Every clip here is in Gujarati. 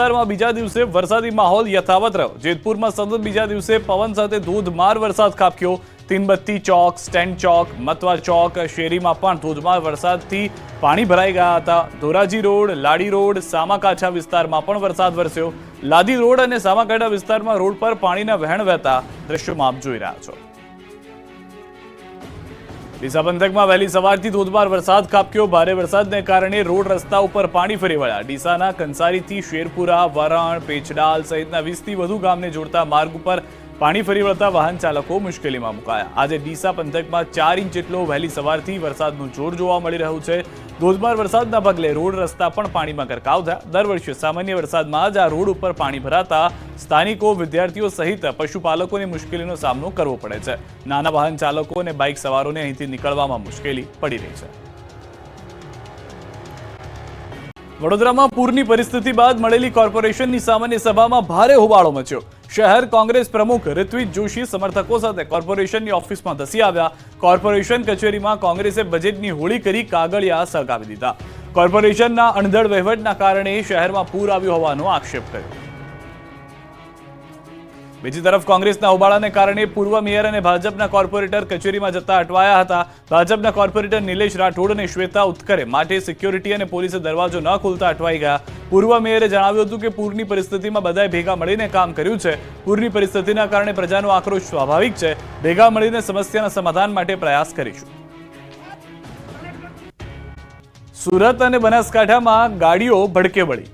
વિસ્તારમાં બીજા દિવસે વરસાદી માહોલ યથાવત રહ્યો। જેતપુરમાં સતત બીજા દિવસે પવન સાથે ધોધમાર વરસાદ ખાબક્યો। તીનબત્તી ચોક, સ્ટેન્ડ ચોક, મતવા ચોક, શેરીમાં પણ ધોધમાર વરસાદથી પાણી ભરાઈ ગયા હતા। ધોરાજી રોડ, લાડી રોડ, સામાકાંઠા વિસ્તારમાં પણ વરસાદ વરસ્યો। લાદી રોડ અને સામાકાંઠા વિસ્તારમાં રોડ પર પાણીના વહેણ વહેતા દ્રશ્યોમાં આપ જોઈ રહ્યા છો। ડીસા પંથકમાં વહેલી સવારથી ધોધમાર વરસાદ ખાબક્યો। ભારે વરસાદને કારણે રોડ રસ્તા ઉપર પાણી ફરી વળ્યા। ડીસાના કંસારીથી શેરપુરા, વરણ, પેચડાલ સહિતના 20થી વધુ ગામને જોડતા માર્ગ ઉપર પાણી ફરી વળતા વાહન ચાલકો મુશ્કેલીમાં મુકાયા। આજે ડીસા પંથકમાં 4 ઇંચ જેટલો વહેલી સવારથી વરસાદનું જોર જોવા મળી રહ્યું છે। ધોધમાર વરસાદના પગલે રોડ રસ્તા પણ પાણીમાં ગરકાવ થયા। દર વર્ષે સામાન્ય વરસાદમાં જ આ રોડ ઉપર પાણી ભરાતા સ્થાનિકો, વિદ્યાર્થીઓ સહિત પશુપાલકોને મુશ્કેલીનો સામનો કરવો પડે છે। નાના વાહન ચાલકો અને બાઇક સવારોને અહીંથી નીકળવામાં મુશ્કેલી પડી રહી છે। વડોદરામાં પૂરની પરિસ્થિતિ બાદ મળેલી કોર્પોરેશનની સામાન્ય સભામાં ભારે હોબાળો મચ્યો। શહેર કોંગ્રેસ પ્રમુખ ઋત્વિજ જોશી સમર્થકો સાથે કોર્પોરેશનની ઓફિસમાં ધસી આવ્યા। કોર્પોરેશન કચેરીમાં કોંગ્રેસે બજેટની હોળી કરી કાગળિયા સળગાવી દીધા। કોર્પોરેશનના અણધડ વહીવટના કારણે શહેરમાં પૂર આવ્યું હોવાનો આક્ષેપ કર્યો। બીજી તરફ કોંગ્રેસના હોબાળાને કારણે પૂર્વ મેયર અને ભાજપના કોર્પોરેટર કચેરીમાં જતા અટવાયા હતા। ભાજપના કોર્પોરેટર નિલેશ રાઠોડ અને શ્વેતા ઉત્કરે માટે સિક્યોરિટી અને પોલીસે દરવાજો ન ખોલતા અટવાઈ ગયા। પૂર્વ મેયરે જણાવ્યું હતું કે પૂરની પરિસ્થિતિમાં બધાએ ભેગા મળીને કામ કર્યું છે। પૂરની પરિસ્થિતિના કારણે પ્રજાનો આક્રોશ સ્વાભાવિક છે। ભેગા મળીને સમસ્યાના સમાધાન માટે પ્રયાસ કરીશું। સુરત અને બનાસકાંઠામાં ગાડીઓ ભડકે વળી।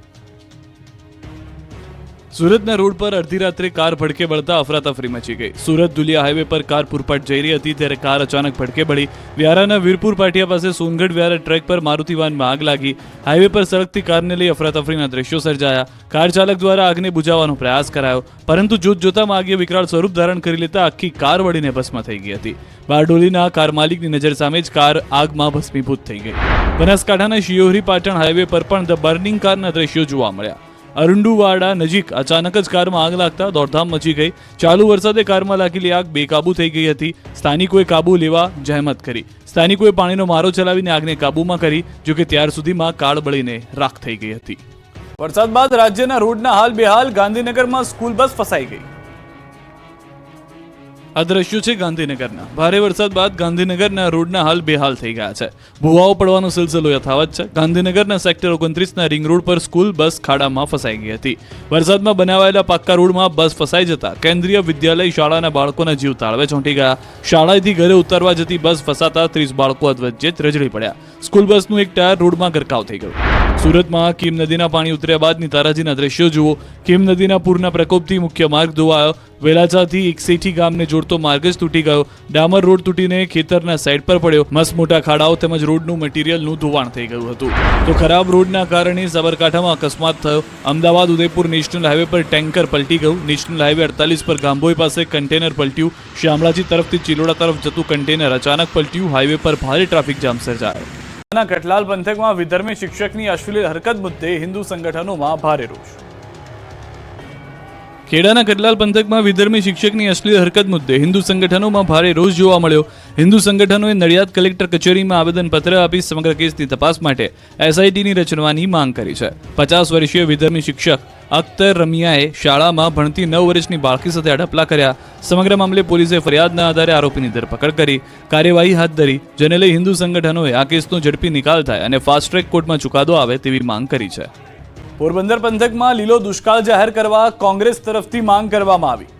સુરતના રોડ પર અડધી રાત્રે કાર ભડકે બળતા અફરાતફરી મચી ગઈ। સુરત દુલિયા હાઈવે પર કાર પૂરપાટ જઈ રહી હતી ત્યારે કાર અચાનક ભડકે બળી। વ્યારાના વીરપુર પાટિયા પાસે સોનગઢ વ્યારા ટ્રેક પર મારુતિ વાનમાં આગ લાગી। હાઈવે પર સળગતી કારને લઈ અફરાતફરીના દ્રશ્યો સર્જાયા। કાર ચાલક દ્વારા આગને બુઝાવવાનો પ્રયાસ કરાયો, પરંતુ જોતજોતામાં આગે વિકરાળ સ્વરૂપ ધારણ કરી લેતા આખી કાર બળીને ભસ્મ થઈ ગઈ હતી। બારડોલીના કાર માલિકની નજર સામે જ કાર આગમાં ભસ્મીભૂત થઈ ગઈ। બનાસકાંઠાના શિયોરી પાટણ હાઈવે પર પણ ધ બર્નિંગ કારના દ્રશ્યો જોવા મળ્યા। અરુંડુવાડા નજીક અચાનક જ કારમાં આગ લાગતા દોડધામ મચી ગઈ। ચાલુ વરસાદે કારમાં લાગેલી આગ બેકાબુ થઈ ગઈ હતી। સ્થાનિકોએ કાબુ લેવા જહેમત કરી। સ્થાનિકોએ પાણીનો મારો ચલાવીને આગને કાબુમાં કરી, જો કે ત્યાર સુધીમાં કાર બળીને રાખ થઈ ગઈ હતી। વરસાદ બાદ રાજ્યના રોડના હાલ બેહાલ। ગાંધીનગરમાં સ્કૂલ બસ ફસાઈ ગઈ। આ દ્રશ્યો છે ગાંધીનગરના। ભારે વરસાદ બાદ ગાંધીનગરના રોડના હાલ બેહાલ થઈ ગયા છે। ભૂવાઓ પડવાનો સિલસિલો યથાવત છે। ગાંધીનગરના સેક્ટર 29ના રિંગ રોડ પર સ્કૂલ બસ ખાડામાં ફસાઈ ગઈ હતી। વરસાદમાં બનાવાયેલા પાક્કા રોડમાં બસ ફસાઈ જતા કેન્દ્રીય વિદ્યાલય શાળાના બાળકોના જીવ તાળવે ચોંટી ગયા। શાળાએથી ઘરે ઉતરવા જતી બસ ફસાતા 30 બાળકો અધવચ્ચે રજડી પડ્યા। સ્કૂલ બસનું એક ટાયર રોડમાં ગરકાવ થઈ ગયું। સુરતમાં કીમ નદીના પાણી ઉતર્યા બાદની તારાજીના દ્રશ્યો જુઓ। કીમ નદીના પૂરના પ્રકોપથી મુખ્ય માર્ગ ધોવાયો। વેલાચાથી એકસેઠી ગામને જોડતો માર્ગ જ તૂટી ગયો। ડામર રોડ તૂટીને ખેતરના સાઈડ પર પડ્યો। મસ્ત મોટા ખાડાઓ તેમજ રોડનું મટીરીયલનું ધોવાણ થઈ ગયું હતું। તો ખરાબ રોડના કારણે સાબરકાંઠામાં અકસ્માત થયો। અમદાવાદ ઉદયપુર નેશનલ હાઈવે પર ટેન્કર પલટી ગયું। નેશનલ હાઈવે 48 પર ગાંભોઈ પાસે કન્ટેનર પલટ્યું। શામળાજી તરફથી ચિલોડા તરફ જતું કન્ટેનર અચાનક પલટ્યું। હાઈવે પર ભારે ટ્રાફિક જામ સર્જાયો। કટલાલ પંથકમાં વિધર્મી શિક્ષકની અશ્લીલ હરકત મુદ્દે હિન્દુ સંગઠનોમાં ભારે રોષ। ખેડાના કટલાલ પંથકમાં વિધર્મી શિક્ષકની અશ્લીલ હરકત મુદ્દે હિન્દુ સંગઠનોમાં ભારે રોષ જોવા મળ્યો। હિન્દુ સંગઠનોએ નડિયાદ કલેક્ટર કચેરીમાં આવેદનપત્ર આપી સમગ્ર કેસની તપાસ માટે એસઆઈટીની રચવાની માંગ કરી છે। 50 વર્ષીય વિધર્મી શિક્ષક અખ્તર રમિયાએ શાળામાં ભણતી 9 વર્ષની બાળકી સાથે અડપલા કર્યા। સમગ્ર મામલે પોલીસે ફરિયાદના આધારે આરોપીની ધરપકડ કરી કાર્યવાહી હાથ ધરી, જેને લઈ હિન્દુ સંગઠનોએ આ કેસનો ઝડપી નિકાલ થાય અને ફાસ્ટ ટ્રેક કોર્ટમાં ચુકાદો આવે તેવી માંગ કરી છે। પોરબંદર પંથકમાં લીલો દુષ્કાળ જાહેર કરવા કોંગ્રેસ તરફથી માંગ કરવામાં આવી।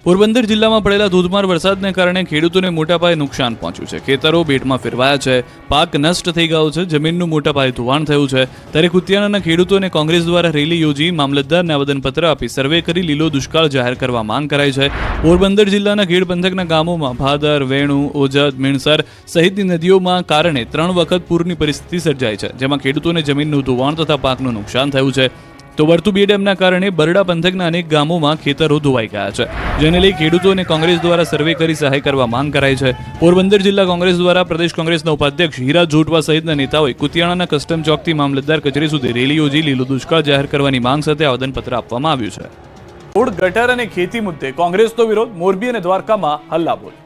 પોરબંદર જિલ્લામાં પડેલા ધોધમાર વરસાદને કારણે ખેડૂતોને મોટા પાયે નુકસાન પહોંચ્યું છે। ખેતરો બેટમાં ફેરવાયા છે। પાક નષ્ટ થઈ ગયો છે। જમીનનું મોટા પાયે ધોવાણ થયું છે। ત્યારે કુતિયાણાના ખેડૂતોને કોંગ્રેસ દ્વારા રેલી યોજી મામલતદારને આવેદનપત્ર આપી સર્વે કરી લીલો દુષ્કાળ જાહેર કરવા માંગ કરાઈ છે। પોરબંદર જિલ્લાના ખેડ પંથકના ગામોમાં ભાદર, વેણુ, ઓજદ, મીણસર સહિતની નદીઓમાં કારણે 3 વખત પૂરની પરિસ્થિતિ સર્જાઈ છે, જેમાં ખેડૂતોને જમીનનું ધોવાણ તથા પાકનું નુકસાન થયું છે। તો વર્તુ બે ડેમના કારણે બરડા પંથકના અનેક ગામોમાં ખેતરો ધોવાઈ ગયા છે, જેને લઈ ખેડૂતોને કોંગ્રેસ દ્વારા સર્વે કરી સહાય કરવા માંગ કરાઈ છે। પોરબંદર જિલ્લા કોંગ્રેસ દ્વારા પ્રદેશ કોંગ્રેસના ઉપાધ્યક્ષ હીરા જોટવા સહિતના નેતાઓએ કુતિયાણાના કસ્ટમ ચોકથી મામલતદાર કચેરી સુધી રેલી યોજી લીલો દુષ્કાળ જાહેર કરવાની માંગ સાથે આવેદનપત્ર આપવામાં આવ્યું છે। રોડ, ગટર અને ખેતી મુદ્દે કોંગ્રેસનો વિરોધ। મોરબી અને દ્વારકામાં હલ્લાબોલ।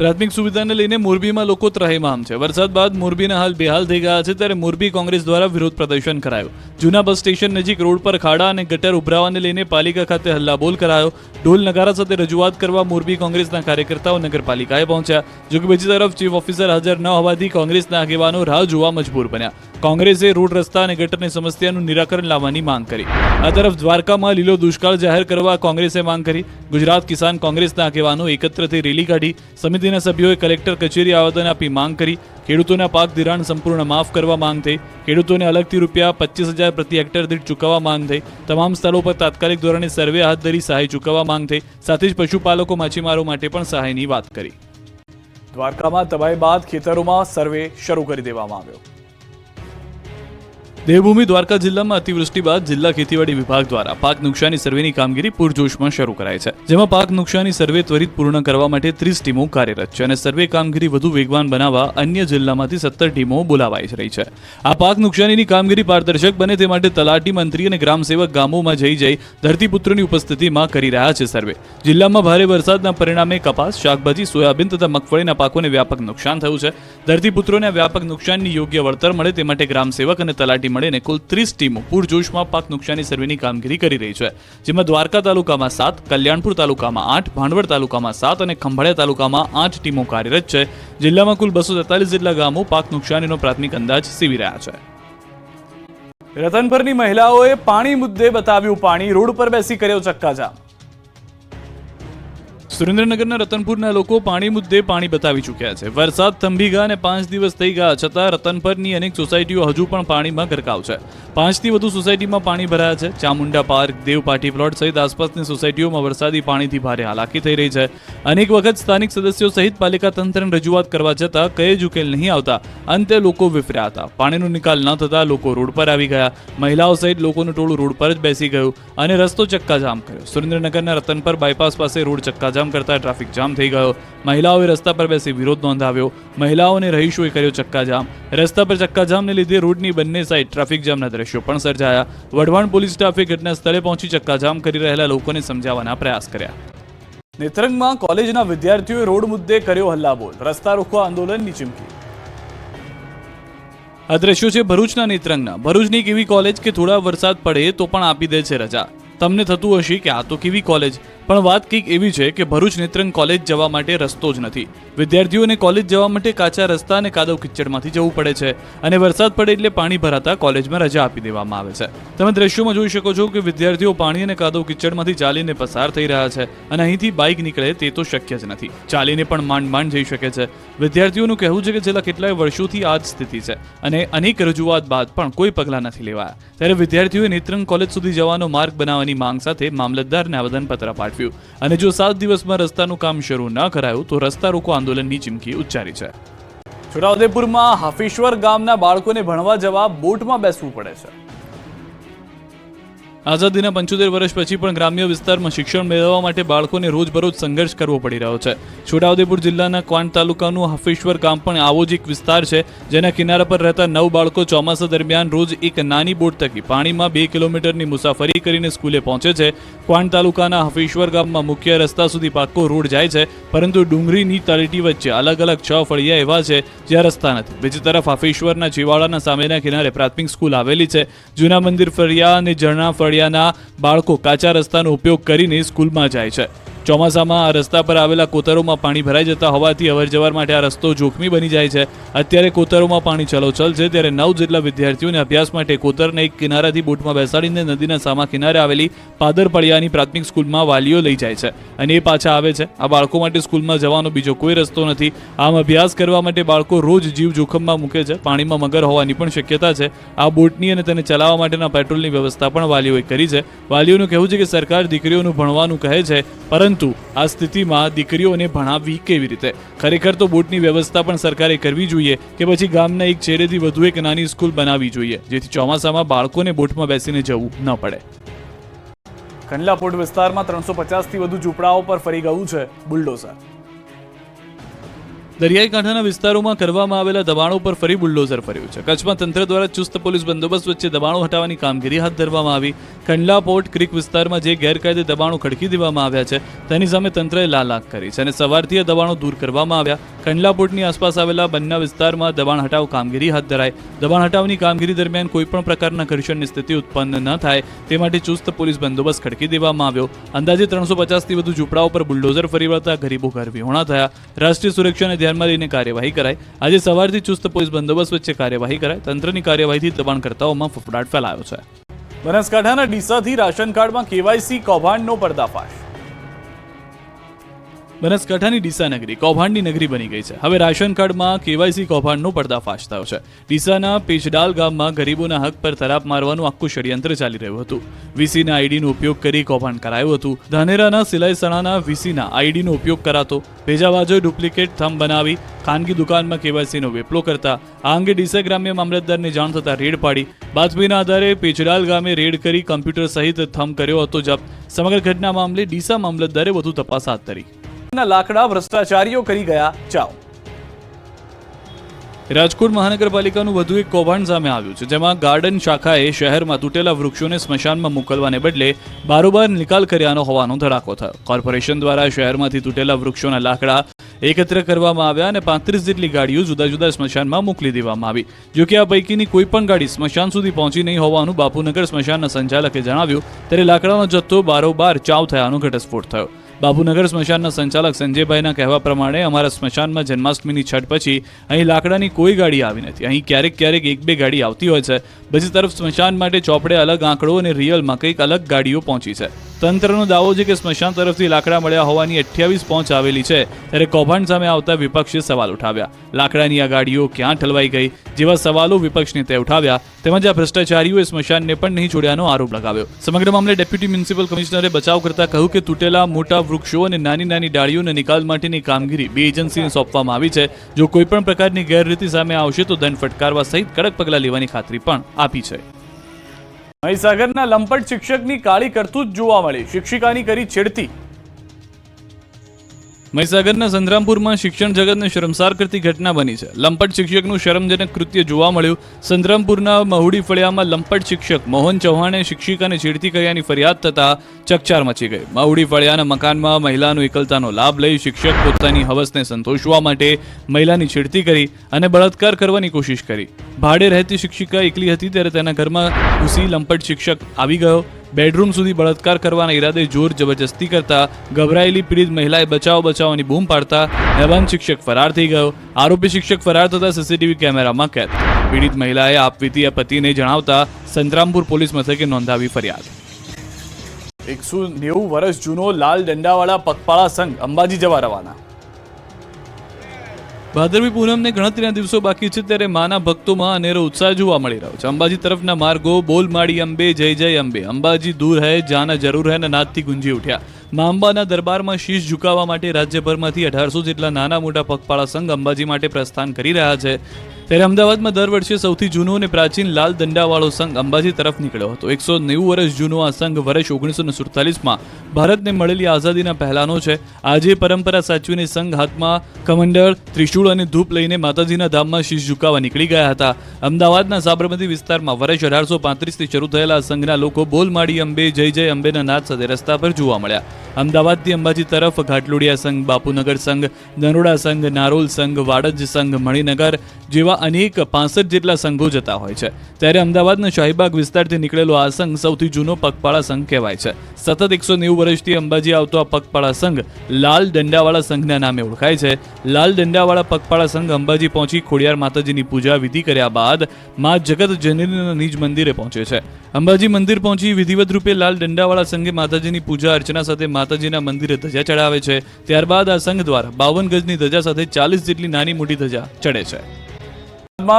પ્રાથમિક સુવિધાને લઈને મોરબીમાં લોકો ત્રાહિમામ છે. વરસાદ બાદ મોરબીના હાલ બેહાલ થઈ ગયા છે, ત્યારે મોરબી કોંગ્રેસ દ્વારા વિરોધ પ્રદર્શન કરાયું. જૂના બસ સ્ટેશન નજીક રોડ પર ખાડા અને ગટર ઉભરાવાને લઈને પાલિકા ખાતે હલ્લાબોલ કરાયો. ઢોલ નગારા સાથે રજૂઆત કરવા મોરબી કોંગ્રેસના કાર્યકર્તાઓ નગરપાલિકાએ પહોંચ્યા. જોકે બીજી તરફ ચીફ ઓફિસર હાજર ન હોવાથી કોંગ્રેસના આગેવાનો રાહ જોવા મજબૂર બન્યા. કોંગ્રેસે રોડ રસ્તા અને ગટરની સમસ્યાનું નિરાકરણ લાવવાની માંગ કરી. આ તરફ દ્વારકામાં લીલો દુષ્કાળ જાહેર કરવા કોંગ્રેસે માંગ કરી. ગુજરાત કિસાન કોંગ્રેસના આગેવાનો એકત્ર થઈ રેલી કાઢી. સમિતિના સભ્યોએ કલેક્ટર કચેરી આવેદન આપી માંગ કરી. ખેડૂતોના પાક ધિરાણ સંપૂર્ણ માફ કરવા માંગ થઈ. ખેડૂતોને અલગથી રૂપિયા 25,000 પ્રતિ હેક્ટર દીઠ ચૂકવવા માંગ થઈ. તમામ સ્થળો પર તાત્કાલિક ધોરણે સર્વે હાથ ધરી સહાય ચૂકવવા માંગ થઈ. સાથે જ પશુપાલકો માછીમારો માટે પણ સહાયની વાત કરી. દ્વારકામાં તબાહી બાદ ખેતરોમાં સર્વે શરૂ કરી દેવામાં આવ્યો. દેવભૂમિ દ્વારકા જિલ્લામાં અતિવૃષ્ટિ બાદ જિલ્લા ખેતીવાડી વિભાગ દ્વારા પાક નુકસાની સર્વેની કામગીરી પૂરજોશમાં શરૂ કરાઈ છે, જેમાં પાક નુકસાની સર્વે ત્વરિત પૂર્ણ કરવા માટે 30 ટીમો કાર્યરત છે અને સર્વે કામગીરી વધુ વેગવાન બનાવવા અન્ય જિલ્લામાંથી 17 ટીમો બોલાવાઈ રહી છે. આ પાક નુકસાનીની કામગીરી પારદર્શક બને તે માટે તલાટી, મંત્રી અને ગ્રામસેવક ગામોમાં જઈ ધરતીપુત્રોની ઉપસ્થિતિમાં કરી રહ્યા છે સર્વે. જિલ્લામાં ભારે વરસાદના પરિણામે કપાસ, શાકભાજી, સોયાબીન તથા મગફળીના પાકોને વ્યાપક નુકસાન થયું છે. ધરતીપુત્રોને વ્યાપક નુકસાનની યોગ્ય વળતર મળે તે માટે ગ્રામસેવક અને તલાટી મળીને કુલ 30 ટીમો પૂરજોશમાં પાક નુકસાની સર્વેની કામગીરી કરી રહી છે, જેમાં દ્વારકા તાલુકામાં 7, કલ્યાણપુર તાલુકામાં 8, ભાંડવડ તાલુકામાં 7 અને ખંભાળિયા તાલુકામાં 8 ટીમો કાર્યરત છે. જિલ્લામાં કુલ 243 જેટલા ગામો પાક નુકસાનીનો પ્રાથમિક અંદાજ સીવી રહ્યા છે. રતનપરની મહિલાઓએ પાણી મુદ્દે બતાવ્યું પાણી, રોડ પર બેસી કર્યો ચક્કાજામ. સુરેન્દ્રનગરના રતનપુરના લોકો પાણી મુદ્દે પાણી બતાવી ચૂક્યા છે. વરસાદ થંભી ગયા અને 5 દિવસ થઈ ગયા છતાં રતનપરની અનેક સોસાયટીઓ હજુ પણ પાણીમાં ગરકાવ છે. 5 થી વધુ સોસાયટીમાં પાણી ભરાયા છે. ચામુંડા પાર્ક, દેવપાટી પ્લોટ સહિત આસપાસની સોસાયટીઓમાં વરસાદી પાણીથી ભારે હાલાકી થઈ રહી છે. અનેક વખત સ્થાનિક સદસ્યો સહિત પાલિકા તંત્રને રજૂઆત કરવા છતાં કઈ જ ઉકેલ નહીં આવતા અંતે લોકો વિફર્યા હતા. પાણીનો નિકાલ ન થતા લોકો રોડ પર આવી ગયા. મહિલાઓ સહિત લોકોનું ટોળું રોડ પર જ બેસી ગયું અને રસ્તો ચક્કાજામ કર્યો. સુરેન્દ્રનગરના રતનપર બાયપાસ પાસે રોડ ચક્કાજામ કરતા ટ્રાફિક જામ થઈ ગયો. મહિલાઓએ રસ્તા પર બેસી વિરોધ નોંધાવ્યો. મહિલાઓને રહીશોએ કર્યો ચક્કાજામ. રસ્તા પર ચક્કાજામને લીધે રોડની બંને સાઈડ ટ્રાફિક જામના દ્રશ્યો પણ સર્જાયા. વઢવાણ પોલીસ સ્ટાફે ઘટના સ્થળે પહોંચી ચક્કાજામ કરી રહેલા લોકોને સમજાવવાના પ્રયાસ કર્યા. નેત્રંગમાં કોલેજના વિદ્યાર્થીઓએ રોડ મુદ્દે કર્યો હલ્લાબોલ, રસ્તા રોકવા આંદોલનની ચીમકી. આ દ્રશ્યો છે ભરૂચના નેત્રંગના. ભરૂચની એક એવી કોલેજ કે થોડા વરસાદ પડે તો પણ આપી દે છે રજા. તમને થતું હશે કે આ તો કેવી કોલેજ, પણ વાત કંઈક એવી છે કે ભરૂચ નેત્રંગ કોલેજ જવા માટે રસ્તો જ નથી. વિદ્યાર્થીઓને કોલેજ જવા માટે કાચા રસ્તા અને કાદવ કિચડમાંથી જવું પડે છે અને વરસાદ પડે એટલે પાણી ભરાતા કોલેજમાં રજા આપી દેવામાં આવે છે. તમે દ્રશ્યોમાં જોઈ શકો છો કે વિદ્યાર્થીઓ પાણી અને કાદવ કિચડમાંથી ચાલીને પસાર થઈ રહ્યા છે અને અહીંથી બાઇક નીકળે તે તો શક્ય જ નથી. ચાલીને પણ માંડ જઈ શકે છે. વિદ્યાર્થીઓનું કહેવું છે કે છેલ્લા કેટલાય વર્ષોથી આ જ સ્થિતિ છે અને અનેક રજૂઆત બાદ પણ કોઈ પગલાં નથી લેવાયા. ત્યારે વિદ્યાર્થીઓએ નેત્રંગ કોલેજ સુધી જવાનો માર્ગ બનાવવાની માંગ સાથે મામલતદારને આવેદનપત્ર પાઠવ્યું અને જો 7 દિવસમાં રસ્તાનું કામ શરૂ ન કરાયું તો રસ્તા રોકો આંદોલનની ચીમકી ઉચ્ચારી છે. છોટાઉદેપુરમાં હાફેશ્વર ગામના બાળકોને ભણવા જવા બોટમાં બેસવું પડે છે. આઝાદીના 75 વર્ષ પછી પણ ગ્રામ્ય વિસ્તારમાં શિક્ષણ મેળવવા માટે બાળકોને રોજબરોજ સંઘર્ષ કરવો પડી રહ્યો છે. છોટાઉદેપુર જિલ્લાના ક્વાંટ તાલુકાનું હાફેશ્વર ગામ પણ આવો જ એક વિસ્તાર છે, જેના કિનારા પર રહેતા 9 બાળકો ચોમાસા દરમિયાન રોજ એક નાની બોટ થકી પાણીમાં 2 કિલોમીટરની મુસાફરી કરીને સ્કૂલે પહોંચે છે. ક્વાંટ તાલુકાના હાફેશ્વર ગામમાં મુખ્ય રસ્તા સુધી પાક્કો રોડ જાય છે, પરંતુ ડુંગરીની તળેટી વચ્ચે અલગ અલગ 6 ફળિયા એવા છે જ્યાં રસ્તા નથી. બીજી તરફ હાફેશ્વરના ચીવાડાના સામેના કિનારે પ્રાથમિક સ્કૂલ આવેલી છે. જૂના મંદિર ફળિયા અને ઝરણા ફળિયાના બાળકો કાચા રસ્તાનો ઉપયોગ કરીને સ્કૂલમાં જાય છે. ચોમાસામાં આ રસ્તા પર આવેલા કોતરોમાં પાણી ભરાઈ જતા હોવાથી અવરજવર માટે આ રસ્તો જોખમી બની જાય છે. અત્યારે કોતરોમાં પાણી ચલોચલ છે, ત્યારે 9 જેટલા વિદ્યાર્થીઓને અભ્યાસ માટે કોતરને એક કિનારાથી બોટમાં બેસાડીને નદીના સામા કિનારે આવેલી પાદરપડિયાની પ્રાથમિક સ્કૂલમાં વાલીઓ લઈ જાય છે અને એ પાછા આવે છે. આ બાળકો માટે સ્કૂલમાં જવાનો બીજો કોઈ રસ્તો નથી. આમ અભ્યાસ કરવા માટે બાળકો રોજ જીવ જોખમમાં મૂકે છે. પાણીમાં મગર હોવાની પણ શક્યતા છે. આ બોટની અને તેને ચલાવવા માટેના પેટ્રોલની વ્યવસ્થા પણ વાલીઓએ કરી છે. વાલીઓનું કહેવું છે કે સરકાર દીકરીઓનું ભણવાનું કહે છે, પરંતુ આ સ્થિતિમાં દીકરીઓને ભણાવવી કેવી રીતે? ખરેખર તો બોટની વ્યવસ્થા પણ સરકારે કરવી જોઈએ કે પછી ગામના એક છેડેથી વધુ એક નાની સ્કૂલ બનાવવી જોઈએ, જેથી ચોમાસામાં બાળકોને બોટમાં બેસીને જવું ન પડે. કંડલાપોર્ટ વિસ્તારમાં 350 થી વધુ ઝૂંપડાઓ પર ફરી ગયું છે બુલડોઝર. દરિયાઈ કાંઠાના વિસ્તારોમાં કરવામાં આવેલા દબાણો પર ફરી બુલડોઝર ફર્યું છે. કચ્છમાં તંત્ર દ્વારા ચુસ્ત પોલીસ બંદોબસ્ત વચ્ચે દબાણો હટાવવાની કામગીરી હાથ ધરવામાં આવી. કંડલા પોર્ટ ક્રીક વિસ્તારમાં જે ગેરકાયદે દબાણો ખડકી દેવામાં આવ્યા છે તેની સામે તંત્રએ લાલ આંખ કરી છે અને સવારથી આ દબાણો દૂર કરવામાં આવ્યા. કંડલા પોર્ટની આસપાસ આવેલા બંને વિસ્તારમાં દબાણ હટાવ કામગીરી હાથ ધરાઈ. દબાણ હટાવની કામગીરી દરમિયાન કોઈપણ પ્રકારના ઘર્ષણની સ્થિતિ ઉત્પન્ન ન થાય તે માટે ચુસ્ત પોલીસ બંદોબસ્ત ખડકી દેવામાં આવ્યો. અંદાજે 350થી વધુ ઝૂંપડાઓ પર બુલડોઝર ફરી વળતા ગરીબો ઘર વિહોણા થયા. રાષ્ટ્રીય સુરક્ષાને ધ્યાનમાં લઈને કાર્યવાહી કરાઈ. આજે સવારથી ચુસ્ત પોલીસ બંદોબસ્ત વચ્ચે કાર્યવાહી કરાઈ. તંત્રની કાર્યવાહીથી દબાણકર્તાઓમાં ફફડાટ ફેલાયો છે. બનાસકાંઠાના ડીસાથી રાશન કાર્ડમાં કેવાયસી કૌભાંડનો પર્દાફાશ. બનાસકાંઠાની ડીસા નગરી કૌભાંડની નગરી બની ગઈ છે. હવે રાશન કાર્ડમાં કેવાયસી કૌભાંડનો પર્દાફાશ થયો છે. ડીસાના પેચડાલ ગામમાં ગરીબોના હક પર તરાપ મારવાનું આખું ષડયંત્ર ચાલી રહ્યું હતું. વીસીના આઈડીનો ઉપયોગ કરી કૌભાંડ કરાયું હતું. ધાનેરાના સિલાઈસણાના વીસીના આઈડીનો ઉપયોગ કરાતો. ભેજાબાજોએ ડુપ્લિકેટ થંબ બનાવી ખાનગી દુકાનમાં કેવાયસીનો વેપલો કરતા. આ અંગે ડીસા ગ્રામ્ય મામલતદારને જાણ થતાં રેડ પાડી. બાતમીના આધારે પેચડાલ ગામે રેડ કરી કમ્પ્યુટર સહિત થંબ કર્યો હતો જપ્ત. સમગ્ર ઘટના મામલે ડીસા મામલતદારે વધુ તપાસ હાથ ધરી. લાકડા ભ્રષ્ટાચારીઓ કરી ગયા ચાવ. રાજકોટ મહાનગરપાલિકાનું વધુ એક કૌભાંડ સામે આવ્યું છે, જેમાં ગાર્ડન શાખાએ શહેરમાં તૂટેલા વૃક્ષોને સ્મશાનમાં મોકલવાને બદલે બારોબાર નિકાલ કર્યાનો હોવાનો ધડાકો થયો. કોર્પોરેશન દ્વારા શહેરમાંથી તૂટેલા વૃક્ષોના લાકડા એકત્ર કરવામાં આવ્યા અને 35 જેટલી ગાડીઓ જુદા જુદા સ્મશાનમાં મોકલી દેવામાં આવી. જોકે આ પૈકીની કોઈ પણ ગાડી સ્મશાન સુધી પહોંચી નહીં હોવાનું બાપુનગર સ્મશાનના સંચાલકે જણાવ્યું. ત્યારે લાકડાનો જથ્થો બારોબાર ચાવ થયાનો ઘટસ્ફોટ થયો. બાપુનગર સ્મશાનના સંચાલક સંજયભાઈના કહેવા પ્રમાણે અમારા સ્મશાનમાં જન્માષ્ટમીની છઠ પછી અહીં લાકડાની કોઈ ગાડી આવી નથી. અહીં ક્યારેક ક્યારેક 1-2 ગાડી આવતી હોય છે. બીજી તરફ સ્મશાન માટે ચોપડે અલગ આંકડો અને રિયલમાં કંઈક અલગ ગાડીઓ પહોંચી છે. તંત્રનો દાવો છે કે સ્મશાન તરફથી લાકડા મળ્યા હોવાની 28 પહોંચ આવેલી છે. ત્યારે કૌભાંડ સામે આવતા વિપક્ષે સવાલ ઉઠાવ્યા. લાકડાની આ ગાડીઓ ક્યાં ઠલવાઈ ગઈ જેવા સવાલો વિપક્ષને તે ઉઠાવ્યા. તેમજ આ ભ્રષ્ટાચારીઓએ સ્મશાનને પણ નહીં છોડ્યાનો આરોપ લગાવ્યો. સમગ્ર મામલે ડેપ્યુટી મ્યુનિસિપલ કમિશનરે બચાવ કરતા કહ્યું કે તૂટેલા મોટા વૃક્ષો અને નાની નાની ડાળીઓના નિકાલ માટેની કામગીરી 2 એજન્સીને સોંપવામાં આવી છે. જો કોઈપણ પ્રકારની ગેરરીતિ સામે આવશે તો દંડ ફટકારવા સહિત કડક પગલાં લેવાની ખાતરી પણ આપી છે. મહીસાગરના લંપટ શિક્ષકની કાળી કરતૂત જોવા મળી. શિક્ષિકાની કરી છેડતી. મહીસાગરના સંતરામપુરમાં શિક્ષણ જગતને શરમસાર કરતી ઘટના બની છે. લંપટ શિક્ષકનું શરમજનક કૃત્ય જોવા મળ્યું. સંતરામપુરના મહુડી ફળિયામાં લંપટ શિક્ષક મોહન ચૌહાણે શિક્ષિકાને છેડતી કર્યાની ફરિયાદ થતા ચકચાર મચી ગઈ. મહુડી ફળિયાના મકાનમાં મહિલાનો એકલતાનો લાભ લઈ શિક્ષક પોતાની હવસને સંતોષવા માટે મહિલાની છેડતી કરી અને બળાત્કાર કરવાની કોશિશ કરી. ભાડે રહેતી શિક્ષિકા એકલી હતી ત્યારે તેના ઘરમાં ઘૂસી લંપટ શિક્ષક આવી ગયો. બેડરૂમ સુધી બળાત્કાર કરવાના ઈરાદે જોર જબરજસ્તી કરતા ગભરાયેલી પીડિત મહિલાએ બચાવ બચાવની બૂમ પાડતા બેભાન શિક્ષક ફરાર થઈ ગયો. આરોપી શિક્ષક ફરાર થતા સીસીટીવી કેમેરામાં કેદ. પીડિત મહિલાએ આપવીતી પતિને જણાવતા સંતરામપુર પોલીસ મથકે નોંધાવી ફરિયાદ. 190 વર્ષ જૂનો લાલ દંડાવાળા પગપાળા સંઘ અંબાજી જવા રવાના. ભાદરવી પૂનમને ગણતરીના દિવસો બાકી છે ત્યારે માના ભક્તોમાં અનેરો ઉત્સાહ જોવા મળી રહ્યો છે. અંબાજી તરફના માર્ગો બોલ માડી અંબે જય જય અંબે, અંબાજી દૂર હૈ જાના જરૂર હૈ ના નાદથી ગુંજી ઉઠ્યા. મા અંબાના દરબારમાં શીશ ઝુકાવવા માટે રાજ્યભરમાંથી 1800 જેટલા નાના મોટા પગપાળા સંઘ અંબાજી માટે પ્રસ્થાન કરી રહ્યા છે. ત્યારે અમદાવાદમાં દર વર્ષે સૌથી જૂનો અને પ્રાચીન લાલ દંડાવાળો સંઘ અંબાજી તરફ નીકળ્યો હતો. 190 વર્ષ જૂનો આ સંઘ વર્ષ 1947માં ભારતને મળેલી આઝાદીના પહેલાનો છે. આજે પરંપરા સાચવીને સંઘ હાથમાં કમંડળ, ત્રિશૂળ અને ધૂપ લઈને માતાજીના ધામમાં શીશ ઝુકાવવા નીકળી ગયા હતા. અમદાવાદના સાબરમતી વિસ્તારમાં વર્ષ 1835થી શરૂ થયેલા સંઘના લોકો બોલ માડી અંબે જય જય અંબેના નાદ સાથે રસ્તા પર જોવા મળ્યા. અમદાવાદથી અંબાજી તરફ ઘાટલોડિયા સંઘ, બાપુનગર સંઘ, નરોડા સંઘ, નારોલ સંઘ, વાડજ સંઘ, મણિનગર જેવા અનેક 65 જેટલા સંઘો જતા હોય છે. ત્યારે અમદાવાદના શાહીબાગ વિસ્તારથી નીકળેલો આ સંઘ સૌથી જૂનો પગપાળા સંઘ કહેવાય છે. સતત 190 વર્ષથી અંબાજી આવતો આ પગપાળા સંઘ લાલ દંડાવાળા સંઘના નામે ઓળખાય છે. લાલ દંડાવાળા પગપાળા સંઘ અંબાજી પહોંચી ખોડિયાર માતાજીની પૂજા વિધિ કર્યા બાદ મા જગત જનનીના નિજ મંદિરે પહોંચે છે. અંબાજી મંદિર પહોંચી વિધિવત રૂપે લાલ દંડાવાળા સંઘે માતાજીની પૂજા અર્ચના સાથે માતાજીના મંદિરે ધજા ચડાવે છે. ત્યારબાદ આ સંઘ દ્વારા 52 ગજની ધજા સાથે 40 જેટલી નાની મોટી ધજા ચડે છે.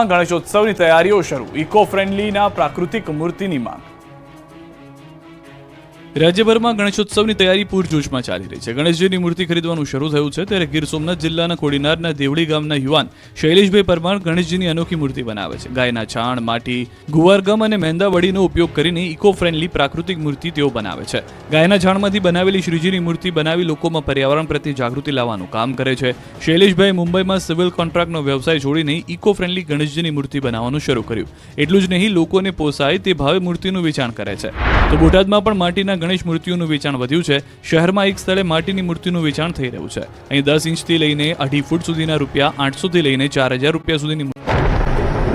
ગણેશોત્સવની તૈયારીઓ શરૂ. ઇકો ફ્રેન્ડલીના પ્રાકૃતિક મૂર્તિની માંગ. રાજ્યભરમાં ગણેશોત્સવની તૈયારી પૂરજોશમાં ચાલી રહી છે. ગણેશજીની મૂર્તિ ખરીદવાનું શરૂ થયું છે ત્યારે ગીર સોમનાથ જિલ્લાના કોડીનારના દેવળી ગામના યુવાન શૈલેષભાઈ પરમાર ગણેશજીની અનોખી મૂર્તિ બનાવે છે. ગાયના છાણ, માટી, ગુવારગમ અને મહેંદાવડીનો ઉપયોગ કરીને ઇકો ફ્રેન્ડલી પ્રાકૃતિક મૂર્તિ તેઓ બનાવે છે. ગાયના છાણમાંથી બનાવેલી શ્રીજીની મૂર્તિ બનાવી લોકોમાં પર્યાવરણ પ્રત્યે જાગૃતિ લાવવાનું કામ કરે છે. શૈલેષભાઈ મુંબઈમાં સિવિલ કોન્ટ્રાક્ટનો વ્યવસાય છોડીને ઇકો ફ્રેન્ડલી ગણેશજીની મૂર્તિ બનાવવાનું શરૂ કર્યું. એટલું જ નહીં, લોકોને પોસાય તે ભાવે મૂર્તિનું વેચાણ કરે છે. તો બોટાદમાં પણ માટીના ગણેશ મૂર્તિઓનું વેચાણ વધ્યું છે. શહેરમાં એક સ્થળે માટીની મૂર્તિનું વેચાણ થઈ રહ્યું છે. અહીં 10 ઇંચથી લઈને 2.5 ફૂટ સુધીના રૂપિયા 800 થી લઈને 4000 રૂપિયા સુધીની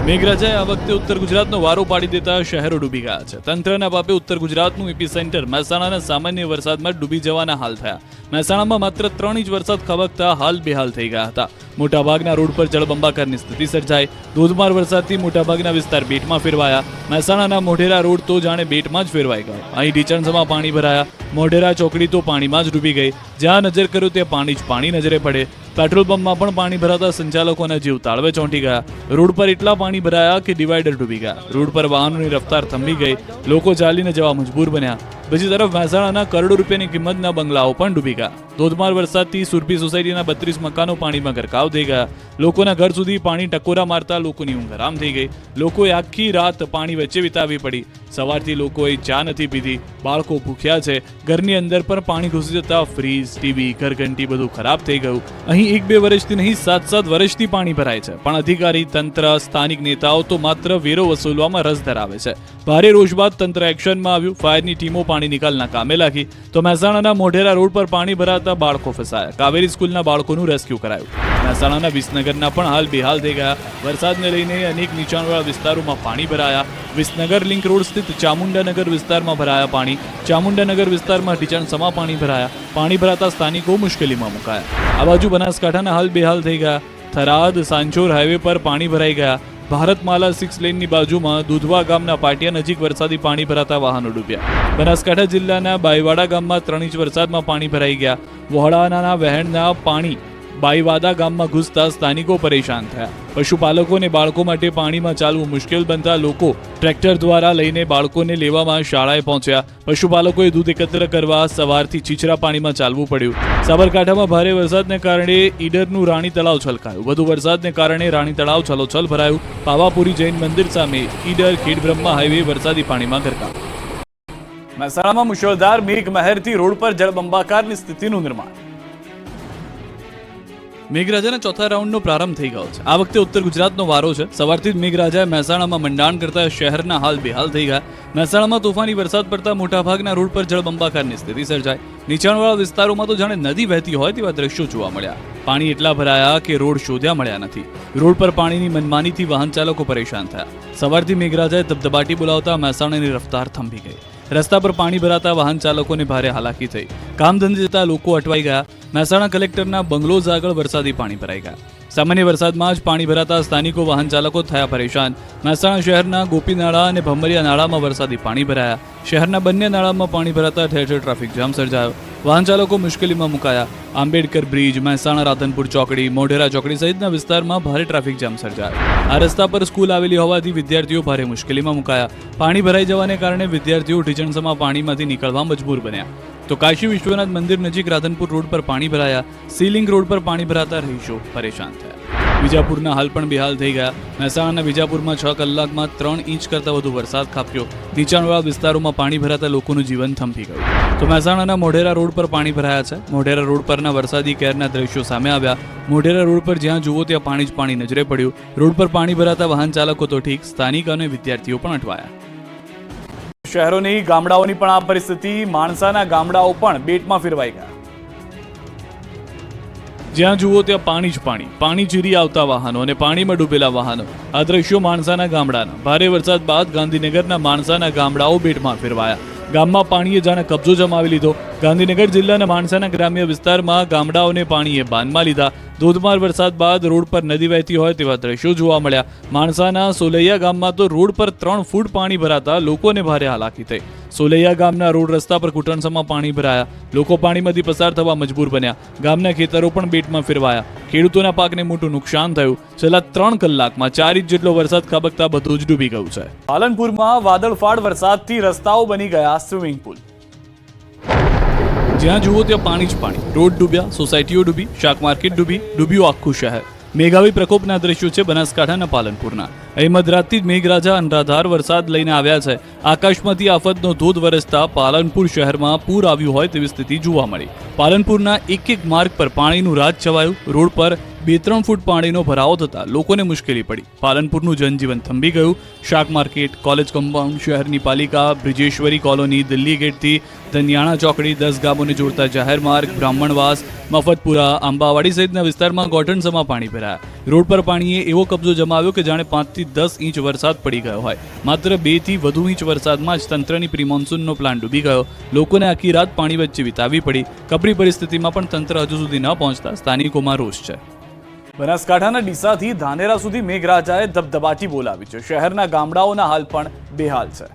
મેઘરાજાએ આ વખતે ઉત્તર ગુજરાતનો વારો પાડી દેતા શહેરો ડૂબી ગયા છે. તંત્રના પાપે ઉત્તર ગુજરાતનું એપી સેન્ટર મહેસાણાના સામાન્ય વરસાદમાં ડૂબી જવાના હાલ થયા. મહેસાણામાં માત્ર 3 ઇંચ વરસાદ ખાબકતા હાલ બેહાલ થઈ ગયા હતા. મોટાભાગના રોડ પર જળબંબાકારની સ્થિતિ સર્જાઈ. ધોધમાર વરસાદથી મોટાભાગના વિસ્તાર બેટમાં ફેરવાયા. મહેસાણાના મોઢેરા રોડ તો જાણે બેટમાં જ ફેરવાઈ ગયો. અહીં ઢીચણસમાં પાણી ભરાયા. મોઢેરા ચોકડી તો પાણીમાં જ ડૂબી ગઈ. જ્યાં નજર કર્યો ત્યાં પાણી જ પાણી નજરે પડે. પેટ્રોલ પંપમાં પણ પાણી ભરાતા સંચાલકોના જીવ તાળવે ચોંટી ગયા. રોડ પર એટલા પાણી ભરાયા કે ડિવાઈડર ડૂબી ગયા. રોડ પર વાહનોની રફતાર થંભી ગઈ. લોકો ચાલીને જવા મજબૂર બન્યા. બીજી તરફ મહેસાણાના કરોડો રૂપિયાની કિંમતના બંગલાઓ પણ ડૂબી ગયા. ધોધમાર વરસાદથી સુરભી સોસાયટીના 32 મકાનો પાણીમાં ગરકાવ થઈ ગયા. લોકોના ઘર સુધી પાણી ટકોરા મારતા લોકોની ઊંઘ હરામ થઈ ગઈ. લોકોએ આખી રાત પાણી વચ્ચે વિતાવવી પડી. સવારથી લોકોએ ચા નથી પીધી. બાળકો ભૂખ્યા છે. ઘરની અંદર પણ પાણી ઘૂસી જતા ફ્રીજ, ટીવી, ઘરઘંટી બધું ખરાબ થઈ ગયું. અહીં 1-2 વર્ષથી નહીં 7-7 વર્ષથી પાણી ભરાય છે. પણ અધિકારી તંત્ર, સ્થાનિક નેતાઓ તો માત્ર વેરો વસૂલવામાં રસ ધરાવે છે. ભારે રોષ બાદ તંત્ર એક્શનમાં આવ્યું. ફાયરની ટીમો પાણી નિકાલના કામે લાગી. તો મહેસાણાના મોઢેરા રોડ પર પાણી ભરાતા બાળકો ફસાયા. કાવેરી સ્કૂલના બાળકોનું રેસ્ક્યુ કરાયું. મહેસાણાના વિસનગરના પણ હાલ બેહાલ થઈ ગયા. વરસાદને લઈને અનેક નીચાણવાળા વિસ્તારોમાં પાણી ભરાયા. વિસનગર લિંક રોડ સ્થિત ચામુંડાનગર વિસ્તારમાં ભરાયા પાણી. ચામુંડાનગર વિસ્તારમાં ઢીચણસમાં પાણી ભરાયા. પાણી ભરાતા સ્થાનિકો મુશ્કેલીમાં મુકાયા. આ બાજુ બનાસકાંઠાના હાલ બેહાલ થઈ ગયા. થરાદ સાંચોર હાઈવે પર પાણી ભરાઈ ગયા. ભારતમાલા 6 લેનની બાજુમાં દુધવા ગામના પાટિયા નજીક વરસાદી પાણી ભરાતા વાહનો ડૂબ્યા. બનાસકાંઠા જિલ્લાના બાઈવાડા ગામમાં 3 ઇંચ વરસાદમાં પાણી ભરાઈ ગયા. વહોડાના વહેણના પાણી બાઈવાદા ગામમાં ઘૂસતા સ્થાનિકો પરેશાન થયા. પશુપાલકો અને બાળકો માટે પાણીમાં ચાલવું મુશ્કેલ બનતા લોકો ટ્રેક્ટર દ્વારા લઈને બાળકોને લેવામાં શાળાએ પહોંચ્યા. પશુપાલકોએ દૂધ એકત્ર કરવા સવારથી ચીચરા પાણીમાં ચાલવું પડ્યું. સાબરકાંઠામાં ભારે વરસાદને કારણે ઈડરનું રાણી તળાવ છલકાયું. વધુ વરસાદને કારણે રાણી તળાવ છલોછલ ભરાયું. પાવાપુરી જૈન મંદિર સામે ઈડર ખેડબ્રહ્મા હાઈવે વરસાદી પાણીમાં ગરકાવ. મહેસાણામાં મુશળધાર મેઘ મહેરથી રોડ પર જળબંબાકારની સ્થિતિનું નિર્માણ. મેઘરાજાના ચોથા રાઉન્ડનો પ્રારંભ થઈ ગયો છે. આ વખતે ઉત્તર ગુજરાતનો વારો છે. સવારથી જ મેઘરાજાએ મહેસાણામાં મંડાણ કરતા શહેરના હાલ બેહાલ થઈ ગયા. મહેસાણામાં તોફાની વરસાદ પડતા મોટાભાગના રોડ પર જળબંબાકારની સ્થિતિ સર્જાઈ. નીચાણવાળા વિસ્તારોમાં તો જાણે નદી વહેતી હોય તેવા દ્રશ્યો જોવા મળ્યા. પાણી એટલા ભરાયા કે રોડ શોધ્યા મળ્યા નથી. રોડ પર પાણીની મનમાનીથી વાહન ચાલકો પરેશાન થયા. સવારથી મેઘરાજાએ ધબધબાટી બોલાવતા મહેસાણાની રફતાર થંભી ગઈ. રસ્તા પર પાણી ભરાતા વાહન ચાલકોને ભારે હાલાકી થઈ. કામ ધંધે જતા લોકો અટવાઈ ગયા. મહેસાણા કલેક્ટરના બંગલોઝ આગળ વરસાદી પાણી ભરાઈ ગયા. સામાન્ય વરસાદમાં જ પાણી ભરાતા સ્થાનિકો વાહન ચાલકો થયા પરેશાન. મહેસાણા શહેરના ગોપીનાળા અને ભમરિયા નાળામાં વરસાદી પાણી ભરાયા. શહેરના બંને નાળામાં પાણી ભરાતા ઠેર ઠેર ટ્રાફિક જામ સર્જાયો. વાહન ચાલકો મુશ્કેલીમાં મુકાયા. આંબેડકર બ્રિજ, મહેસાણા રાધનપુર ચોકડી, મોઢેરા ચોકડી સહિતના વિસ્તારમાં ભારે ટ્રાફિક જામ સર્જાયો. આ રસ્તા પર સ્કૂલ આવેલી હોવાથી વિદ્યાર્થીઓ ભારે મુશ્કેલીમાં મુકાયા. પાણી ભરાઈ જવાને કારણે વિદ્યાર્થીઓ ઢીચણસમાં પાણીમાંથી નીકળવા મજબૂર બન્યા. તો કાશી વિશ્વનાથ મંદિર નજીક રાધનપુર રોડ પર પાણી ભરાયા. સીલિંગ રોડ પર પાણી ભરાતા રહીશો પરેશાન થયા. વિજાપુરના હાલ પણ બેહાલ થઈ ગયા. મહેસાણાના વિજાપુરમાં 6 કલાકમાં 3 ઇંચ કરતાં વધુ વરસાદ ખાબક્યો. નીચાણવાળા વિસ્તારોમાં પાણી ભરાતા લોકોનું જીવન થંભી ગયું. તો મહેસાણાના મોઢેરા રોડ પર પાણી ભરાયા છે. મોઢેરા રોડ પરના વરસાદી કહેરના દ્રશ્યો સામે આવ્યા. મોઢેરા રોડ પર જ્યાં જુઓ ત્યાં પાણી જ પાણી નજરે પડ્યું. રોડ પર પાણી ભરાતા વાહન ચાલકો તો ઠીક, સ્થાનિક અને વિદ્યાર્થીઓ પણ અટવાયા. શહેરોની ગામડાઓની પણ આ પરિસ્થિતિ. માણસાના ગામડાઓ પણ બેટમાં ફેરવાઈ ગયા. જ્યાં જુઓ ત્યાં પાણી જ પાણી. પાણી ચીરી આવતા વાહનો અને પાણીમાં ડૂબેલા વાહનો. આ દ્રશ્યો માણસાના ગામડાના. ભારે વરસાદ બાદ ગાંધીનગરના માણસાના ગામડાઓ બેટમાં ફેરવાયા. ગામમાં પાણીએ જાણે કબજો જમાવી લીધો. ગાંધીનગર જિલ્લાના માણસાના ગ્રામ્ય વિસ્તારમાં ગામડાઓને પાણીએ બાનમાં લીધા. ધોધમાર વરસાદ બાદ રોડ પર નદી વહેતી હોય તેવા દ્રશ્યો જોવા મળ્યા. માણસાના સોલૈયા ગામમાં તો રોડ પર 3 ફૂટ પાણી ભરાતા લોકોને ભારે હાલાકી થઈ. સોલૈયા ગામના રોડ રસ્તા પર ઘૂંટણસમાં પાણી ભરાયા. લોકો પાણીમાંથી પસાર થવા મજબૂર બન્યા. ગામના ખેતરો પણ બેટમાં ફેરવાયા. ખેડૂતોના પાકને મોટું નુકસાન થયું. છેલ્લા 3 કલાકમાં 4 ઇંચ જેટલો વરસાદ ખાબકતા બધું જ ડૂબી ગયું છે. પાલનપુરમાં વાદળફાડ વરસાદથી રસ્તાઓ બની ગયા સ્વિમિંગ પુલ. જ્યાં જુઓ ત્યાં પાણી જ પાણી. રોડ ડૂબ્યા, સોસાયટીઓ ડૂબી, શાક માર્કેટ ડૂબ્યું આખું શહેર. મેઘાવી પ્રકોપના દ્રશ્યો છે બનાસકાંઠાના પાલનપુરના. અહીં મધરાતથી જ મેઘરાજા અનરાધાર વરસાદ લઈને આવ્યા છે. આકાશમાંથી આફતનો ધોધ વરસતા પાલનપુર શહેરમાં પૂર આવ્યું હોય તેવી સ્થિતિ જોવા મળી. પાલનપુરના એક માર્ગ પર પાણીનું રાજ છવાયું. રોડ પર 2-3 ફૂટ પાણીનો ભરાવો થતા લોકોને મુશ્કેલી પડી. પાલનપુરનું જનજીવન થંભી ગયું. શાક માર્કેટ, કોલેજ કમ્પાઉન્ડ, શહેરની પાલિકા, બ્રિજેશ્વરી કોલોની, દિલ્હી ગેટથી ધનિયાણા ચોકડી, 10 ગામોને જોડતા જાહેર માર્ગ, બ્રાહ્મણવાસ, મફતપુરા, આંબાવાડી સહિતના વિસ્તારમાં ગોઠણસમાં પાણી ભરાયા. રોડ પર પાણીએ એવો કબજો જમાવ્યો કે જાણે 5 થી 10 ઇંચ વરસાદ પડી ગયો હોય. માત્ર 2 થી વધુ ઇંચ વરસાદમાં જ તંત્રની પ્રી મોન્સૂનનો પ્લાન ડૂબી ગયો. લોકોને આખી રાત પાણી વચ્ચે વિતાવવી પડી. કપરી પરિસ્થિતિમાં પણ તંત્ર હજુ સુધી ન પહોંચતા સ્થાનિકોમાં રોષ છે. બનાસકાંઠાના ડીસાથી ધાનેરા સુધી મેઘરાજાએ ધબધબાટી બોલાવી છે. શહેરના ગામડાઓના હાલ પણ બેહાલ છે.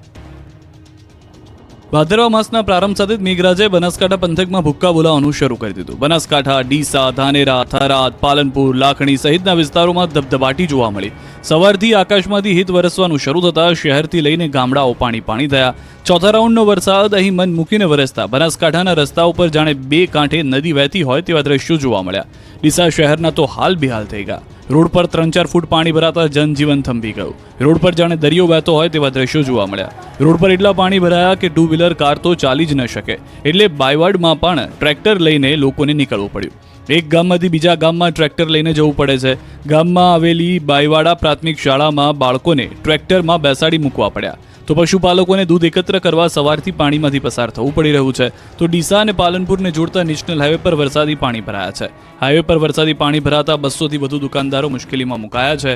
ભાદરવા માસના પ્રારંભ સાથે જ મેઘરાજાએ બનાસકાંઠા પંથકમાં ભૂક્કા બોલાવવાનું શરૂ કરી દીધું. બનાસકાંઠા, ડીસા, ધાનેરા, થરાદ, પાલનપુર, લાખણી સહિતના વિસ્તારોમાં ધબધબાટી જોવા મળી. સવારથી આકાશમાંથી હિત વરસવાનું શરૂ થતાં શહેરથી લઈને ગામડાઓ પાણી થયા. ચોથા રાઉન્ડનો વરસાદ અહીં મન મૂકીને વરસતા બનાસકાંઠાના રસ્તા ઉપર જાણે 2 કાંઠે નદી વહેતી હોય તેવા દ્રશ્યો જોવા મળ્યા. ડીસા શહેરના તો હાલ બેહાલ થઈ ગયા. રોડ પર 3-4 ફૂટ પાણી ભરાતા જનજીવન થંભી ગયું. રોડ પર જાણે દરિયો વહેતો હોય તેવા દ્રશ્યો જોવા મળ્યા. રોડ પર એટલા પાણી ભરાયા કે 2 વ્હીલર કાર તો ચાલી જ ન શકે. એટલે બાયવાડમાં પણ ટ્રેક્ટર લઈને લોકોને નીકળવું પડ્યું. એક ગામમાંથી બીજા ગામમાં ટ્રેક્ટર લઈને જવું પડે છે. ગામમાં આવેલી બાયવાડા પ્રાથમિક શાળામાં બાળકોને ટ્રેક્ટરમાં બેસાડી મૂકવા પડ્યા. તો પશુપાલકોને દૂધ એકત્ર કરવા સવારથી પાણીમાંથી પસાર થવું પડી રહ્યું છે. તો ડીસા અને પાલનપુરને જોડતા નેશનલ હાઈવે પર વરસાદી પાણી ભરાયા છે. હાઈવે પર વરસાદી પાણી ભરાતા 200 થી વધુ દુકાનદારો મુશ્કેલીમાં મુકાયા છે.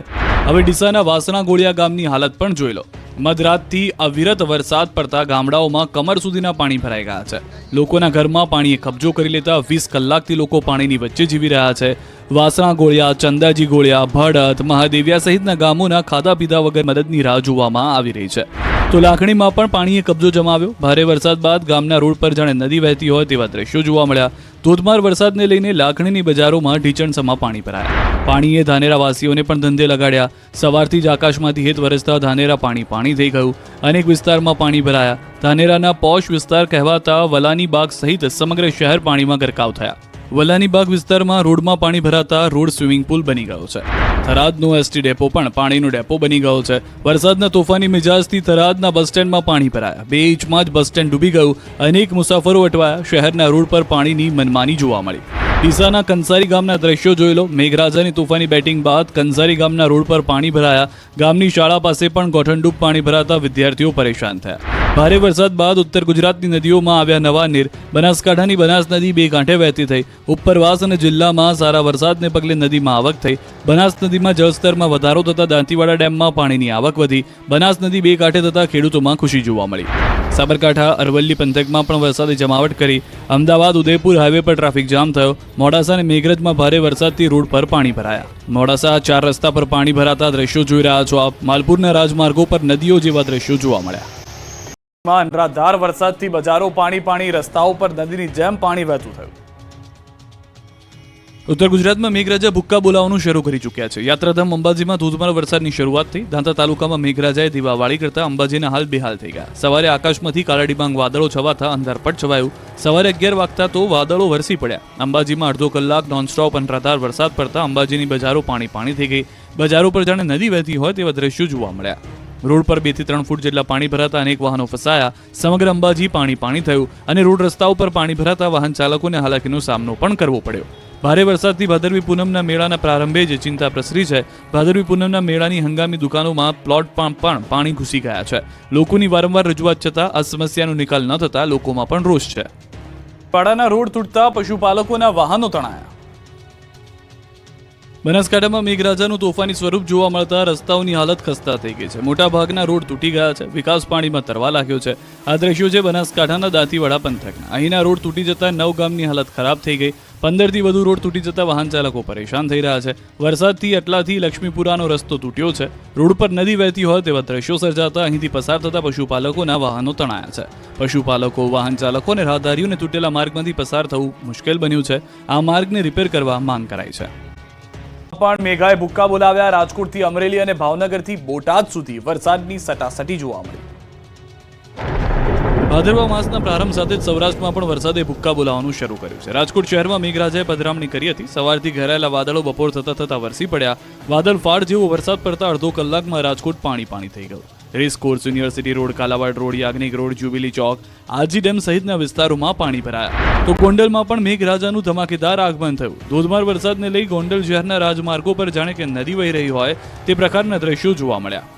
હવે ડીસાના વાસણા ગોળિયા ગામની હાલત પણ જોઈ લો. મધરાતથી અવિરત વરસાદ પડતા ગામડાઓમાં કમર સુધીના પાણી ભરાઈ ગયા છે. લોકોના ઘરમાં પાણીએ કબજો કરી લેતા 20 કલાકથી લોકો પાણીની વચ્ચે જીવી રહ્યા છે. વાસણા ગોળિયા, ચંદાજી ગોળિયા, ભડત, મહાદેવિયા સહિતના ગામોના ખાધા પીધા વગર મદદની રાહ જોવામાં આવી રહી છે. તો લાખણીમાં પણ પાણીએ કબજો જમાવ્યો. ભારે વરસાદ બાદ ગામના રોડ પર જાણે નદી વહેતી હોય તેવા દ્રશ્યો જોવા મળ્યા. ધોધમાર વરસાદને લઈને લાખણીની બજારોમાં ઢીચણસમાં પાણી ભરાયા. પાણીએ ધાનેરાવાસીઓને પણ ધંધે લગાડ્યા. સવારથી જ આકાશમાંથી હેત વરસતા ધાનેરા પાણી થઈ ગયું. અનેક વિસ્તારમાં પાણી ભરાયા. ધાનેરાના પોશ વિસ્તાર કહેવાતા વલાની બાગ સહિત સમગ્ર શહેર પાણીમાં ગરકાવ થયા. વલાની બાગ વિસ્તારમાં રોડમાં પાણી ભરાતા રોડ સ્વિમિંગ પુલ બની ગયો છે. થરાદનો એસટી ડેપો પણ પાણીનો ડેપો બની ગયો છે. વરસાદના તોફાની મિજાજથી થરાદના બસ સ્ટેન્ડમાં પાણી ભરાયા. 2 ઇંચમાં જ બસ સ્ટેન્ડ ડૂબી ગયું. અનેક મુસાફરો અટવાયા. શહેરના રોડ પર પાણીની મનમાની જોવા મળી. ડીસાના કંસારી ગામના દ્રશ્યો જોઈ લો. મેઘરાજાની તોફાની બેટિંગ બાદ કંસારી ગામના રોડ પર પાણી ભરાયા. ગામની શાળા પાસે પણ ગોઠણડૂબ પાણી ભરાતા વિદ્યાર્થીઓ પરેશાન થયા. ભારે વરસાદ બાદ ઉત્તર ગુજરાતની નદીઓમાં આવ્યા નવા નીર. બનાસકાંઠાની બનાસ નદી 2 કાંઠે વહેતી થઈ. ઉપરવાસ અને જિલ્લામાં સારા વરસાદને પગલે નદીમાં આવક થઈ. બનાસ નદીમાં જળસ્તરમાં વધારો થતા દાંતીવાડા ડેમમાં પાણીની આવક વધી. બનાસ નદી 2 કાંઠે થતા ખેડૂતોમાં ખુશી જોવા મળી. સાબરકાંઠા, અરવલ્લી પંથકમાં પણ વરસાદે જમાવટ કરી. અમદાવાદ ઉદયપુર હાઈવે પર ટ્રાફિક જામ થયો. મોડાસા અને મેઘરજમાં ભારે વરસાદથી રોડ પર પાણી ભરાયા. મોડાસા 4 રસ્તા પર પાણી ભરાતા દ્રશ્યો જોઈ રહ્યા છો આપ. માલપુરના રાજમાર્ગો પર નદીઓ જેવા દ્રશ્યો જોવા મળ્યા. અનરાધાર વરસાદથી બજારો પાણી, રસ્તાઓ પર નદીની જેમ પાણી વહેતું થયું. ઉત્તર ગુજરાતમાં મેઘરાજા ભૂક્કા બોલાવવાનું શરૂ કરી ચૂક્યા છે. યાત્રાધામ અંબાજીમાં ધોધમાર વરસાદની શરૂઆત થઈ. દાંતા તાલુકામાં મેઘરાજાએ દીવાવાળી કરતા અંબાજીના હાલ બેહાલ થઈ ગયા. સવારે આકાશમાંથી કાળા ડિબાંગ વાદળો છવાતા અંધારપટ છવાયું. સવારે 11 વાગતા તો વાદળો વરસી પડ્યા. અંબાજીમાં અડધો કલાક નોનસ્ટોપ અનરાધાર વરસાદ પડતા અંબાજીની બજારો પાણી થઈ ગઈ. બજારો પર જાણે નદી વહેતી હોય તેવા દ્રશ્યો જોવા મળ્યા. રોડ પર 2 થી 3 ફૂટ જેટલા પાણી ભરાતા અનેક વાહનો ફસાયા. સમગ્ર અંબાજી પાણી થયું અને રોડ રસ્તાઓ પર પાણી ભરાતા વાહન ચાલકોને હાલાકીનો સામનો પણ કરવો પડ્યો. ભારે વરસાદથી ભાદરવી પૂનમના મેળાના પ્રારંભે જ ચિંતા પ્રસરી છે. ભાદરવી પૂનમના મેળાની હંગામી દુકાનોમાં પ્લોટ પણ પાણી ઘૂસી ગયા છે. લોકોની વારંવાર રજૂઆત છતાં આ સમસ્યાનો નિકાલ ન થતા લોકોમાં પણ રોષ છે. પાડાના રોડ તૂટતા પશુપાલકોના વાહનો તણાયા. બનાસકાંઠામાં મેઘરાજાનું તોફાની સ્વરૂપ જોવા મળતા રસ્તાઓની હાલત ખસ્તા થઈ ગઈ છે. મોટાભાગના રોડ તૂટી ગયા છે. વિકાસ પાણીમાં તરવા લાગ્યો છે. આ દ્રશ્યો છે બનાસકાંઠાના દાંતીવાડા પંથકના. અહીંના રોડ તૂટી જતા 9 ગામની હાલત ખરાબ થઈ ગઈ. 15 થી વધુ રોડ તૂટી જતા વાહન ચાલકો પરેશાન થઈ રહ્યા છે. વરસાદથી એટલાથી લક્ષ્મીપુરાનો રસ્તો તૂટ્યો છે. રોડ પર નદી વહેતી હોય તેવા દ્રશ્યો સર્જાતા અહીંથી પસાર થતા પશુપાલકોના વાહનો તણાયા છે. પશુપાલકો, વાહન ચાલકો અને રાહદારીઓને તૂટેલા માર્ગમાંથી પસાર થવું મુશ્કેલ બન્યું છે. આ માર્ગને રિપેર કરવા માંગ કરાઈ છે. પણ મેઘાએ ભૂક્કા બોલાવ્યા. રાજકોટથી અમરેલી અને ભાવનગરથી બોટાદ સુધી વરસાદની સટાસટી જોવા મળી. ભાદરવા માસના પ્રારંભ સાથે જ સૌરાષ્ટ્રમાં પણ વરસાદે ભૂક્કા બોલાવવાનું શરૂ કર્યું છે. રાજકોટ શહેરમાં મેઘરાજાએ પધરામણી કરી હતી. સવારથી ઘેરાયેલા વાદળો બપોર થતા વરસી પડ્યા. વાદળ ફાટ જેવો વરસાદ પડતા અડધો કલાકમાં રાજકોટ પાણી થઈ ગયું. Race course, university road, Kalawad road, Yagnik road, jubilee Chowk, Aji dam સહિતના વિસ્તારોમાં પાણી ભરાયા. તો ગોંડલમાં પણ મેઘરાજાનું ધમાકેદાર આગમન થયું. ધોધમાર વરસાદને લઈ ગોંડલ શહેરના રાજમાર્ગો પર જાણે કે નદી વહી રહી હોય તે પ્રકારના દ્રશ્યો જોવા મળ્યા.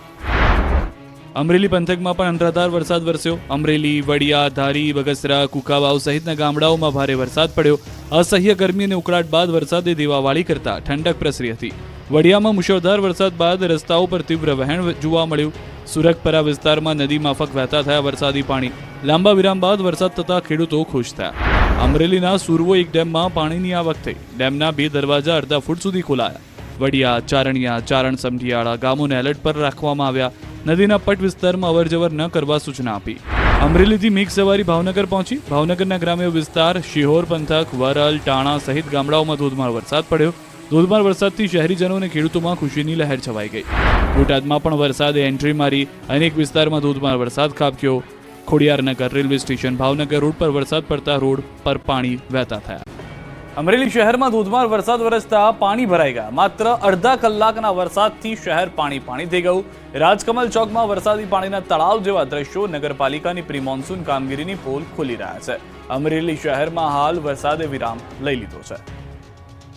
અમરેલી પંથકમાં પણ અનરાધાર વરસાદ વરસ્યો. અમરેલી, વડિયા, ધારી, બગસરા, કુકાવાવ સહિતના ગામડાઓમાં ભારે વરસાદ પડ્યો. અસહ્ય ગરમી અને ઉકળાટ બાદ વરસાદે દેવાવાળી કરતા ઠંડક પ્રસરી હતી. વડિયામાં મુશળધાર વરસાદ બાદ રસ્તાઓ પર તીવ્ર વહેણ જોવા મળ્યું. સુરખપરા વિસ્તારમાં નદી માફક વહેતા થયા વરસાદી પાણી. લાંબા વિરામ બાદ વરસાદ થતા ખેડૂતો ખુશ થયા. અમરેલીના સુરવો એક ડેમમાં પાણીની આવક થઈ. ડેમના 2 દરવાજા અડધા ફૂટ સુધી ખોલાયા. વડિયા, ચારણિયા, ચારણ સમઢિયાળા ગામોને એલર્ટ પર રાખવામાં આવ્યા. નદીના પટ વિસ્તારમાં અવરજવર ન કરવા સૂચના આપી. અમરેલીથી મેઘ સવારી ભાવનગર પહોંચી. ભાવનગરના ગ્રામ્ય વિસ્તાર, શિહોર પંથક, વરલ, ટાણા સહિત ગામડાઓમાં ધોધમાર વરસાદ પડ્યો. ધોધમાર વરસાદથી શહેરીજનો અને ખેડૂતોમાં ખુશીની લહેર છવાઈ ગઈ. બોટાદમાં પણ વરસાદે એન્ટ્રી મારી. અનેક વિસ્તારમાં ધોધમાર વરસાદ ખાબક્યો. Khodiyarnagar railway station, Bhavnagar road પર વરસાદ પડતા રોડ પર પાણી વહેતા થયા. અમરેલી શહેરમાં ધોધમાર વરસાદ વરસતા પાણી ભરાઈ ગયા. માત્ર અડધા કલાકના વરસાદથી શહેર પાણી થઈ ગયું. રાજકમલ ચોકમાં વરસાદી પાણીના તળાવ જેવા દ્રશ્યો નગરપાલિકાની પ્રી મોન્સૂન કામગીરીની પોલ ખોલી રહ્યા છે. અમરેલી શહેરમાં હાલ વરસાદે વિરામ લઈ લીધો છે.